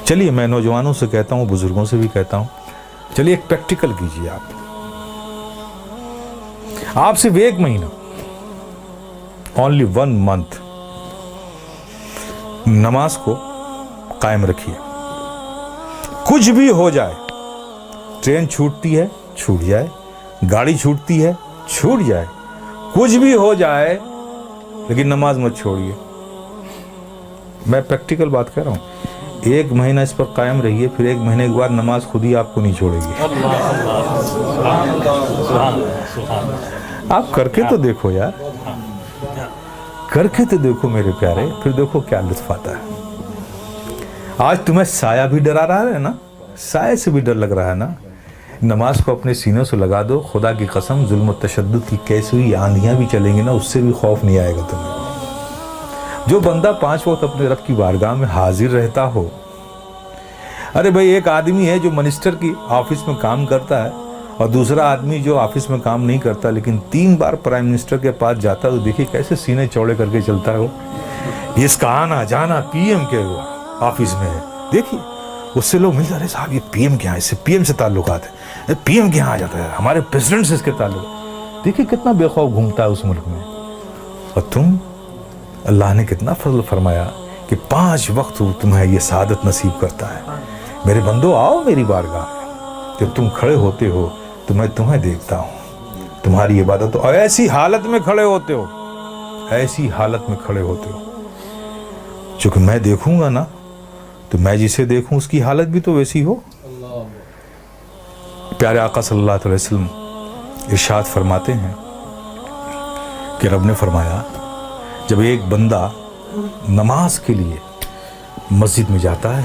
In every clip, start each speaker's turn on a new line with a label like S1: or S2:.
S1: چلیے میں نوجوانوں سے کہتا ہوں, بزرگوں سے بھی کہتا ہوں, چلیے ایک پریکٹیکل کیجیے. آپ صرف 1 مہینہ, only 1 month نماز کو قائم رکھیے. کچھ بھی ہو جائے, ٹرین چھوٹتی ہے چھوٹ جائے, گاڑی چھوٹتی ہے چھوٹ جائے, کچھ بھی ہو جائے, لیکن نماز مت چھوڑیے. میں پریکٹیکل بات کہہ رہا ہوں. 1 مہینہ اس پر قائم رہیے, پھر 1 مہینے کے بعد نماز خود ہی آپ کو نہیں چھوڑے گی. آپ کر کے تو دیکھو یار, کر کے تو دیکھو میرے پیارے, پھر دیکھو کیا لطف آتا ہے. آج تمہیں سایہ بھی ڈرا رہا ہے نا, سائے سے بھی ڈر لگ رہا ہے نا, نماز کو اپنے سینوں سے لگا دو. خدا کی قسم ظلم و تشدد کی کیسی ہوئی آندھیاں بھی چلیں گی نا, اس سے بھی خوف نہیں آئے گا تمہیں. جو بندہ 5 وقت اپنے رب کی بارگاہ میں حاضر رہتا ہو. ارے بھائی, ایک آدمی ہے جو منسٹر کی آفس میں کام کرتا ہے, اور دوسرا آدمی جو آفس میں کام نہیں کرتا لیکن 3 بار پرائم منسٹر کے پاس جاتا ہے, تو دیکھیے کیسے سینے چوڑے کر کے چلتا ہے وہ. اس کا آنا جانا پی ایم کے آفس میں ہے. دیکھیے اس سے لوگ ملتے, ارے صاحب یہ پی ایم کے یہاں, اس سے پی ایم سے تعلقات ہیں, پی ایم کے یہاں آ جاتا ہے, ہمارے پریزیڈنٹ سے اس کے تعلق. دیکھیے کتنا بے خوف گھومتا ہے اس ملک میں. اور تم, اللہ نے کتنا فضل فرمایا کہ 5 وقت تمہیں یہ سعادت نصیب کرتا ہے. میرے بندو آؤ میری بارگاہ میں, جب تم کھڑے ہوتے ہو تو میں تمہیں دیکھتا ہوں, تمہاری عبادت, اور ایسی حالت میں کھڑے ہوتے ہو, ایسی حالت میں کھڑے ہوتے ہو. چونکہ میں دیکھوں گا نا, تو میں جسے دیکھوں اس کی حالت بھی تو ویسی ہو. پیارے آقا صلی اللہ علیہ وسلم ارشاد فرماتے ہیں کہ رب نے فرمایا, جب ایک بندہ نماز کے لیے مسجد میں جاتا ہے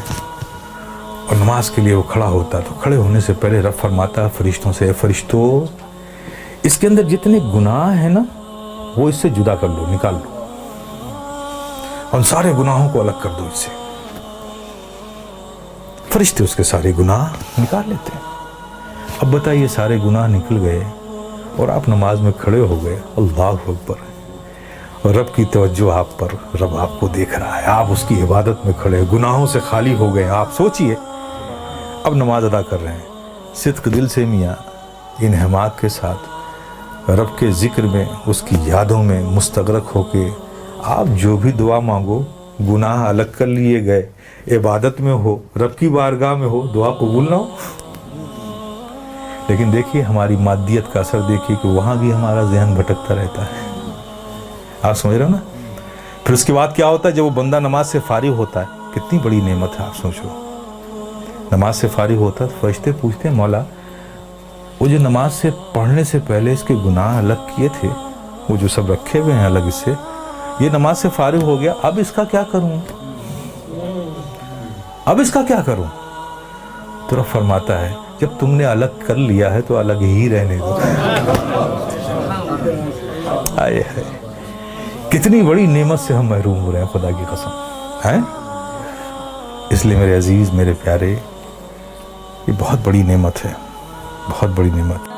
S1: اور نماز کے لیے وہ کھڑا ہوتا ہے, تو کھڑے ہونے سے پہلے رب فرماتا ہے فرشتوں سے, اے فرشتوں, اس کے اندر جتنے گناہ ہیں نا وہ اس سے جدا کر لو, نکال لو, ان سارے گناہوں کو الگ کر دو اس سے. فرشتے اس کے سارے گناہ نکال لیتے ہیں. اب بتائیے, سارے گناہ نکل گئے اور آپ نماز میں کھڑے ہو گئے, اللہ اکبر, اور رب کی توجہ آپ پر, رب آپ کو دیکھ رہا ہے, آپ اس کی عبادت میں کھڑے, گناہوں سے خالی ہو گئے. آپ سوچئے اب نماز ادا کر رہے ہیں, صدق دل سے میاں انہماک کے ساتھ رب کے ذکر میں, اس کی یادوں میں مستغرق ہو کے آپ جو بھی دعا مانگو, گناہ الگ کر لیے گئے, عبادت میں ہو, رب کی بارگاہ میں ہو, دعا قبول نہ ہو. لیکن دیکھیے ہماری مادیت کا اثر دیکھیے کہ وہاں بھی ہمارا ذہن بھٹکتا رہتا ہے. آپ سمجھ رہے ہو نا. پھر اس کے بعد کیا ہوتا ہے, جب وہ بندہ نماز سے فارغ ہوتا ہے, کتنی بڑی نعمت ہے آپ سوچو. نماز سے فارغ ہوتا ہے تو فرشتے پوچھتے ہیں, مولا وہ جو نماز سے پڑھنے سے پہلے اس کے گناہ الگ کیے تھے, وہ جو سب رکھے ہوئے ہیں الگ اس سے, یہ نماز سے فارغ ہو گیا, اب اس کا کیا کروں, اب اس کا کیا کروں. تو رب فرماتا ہے, جب تم نے الگ کر لیا ہے تو الگ ہی رہنے دو. آئے ہے, کتنی بڑی نعمت سے ہم محروم ہو رہے ہیں, خدا کی قسم ہیں. اس لیے میرے عزیز, میرے پیارے, یہ بہت بڑی نعمت ہے, بہت بڑی نعمت.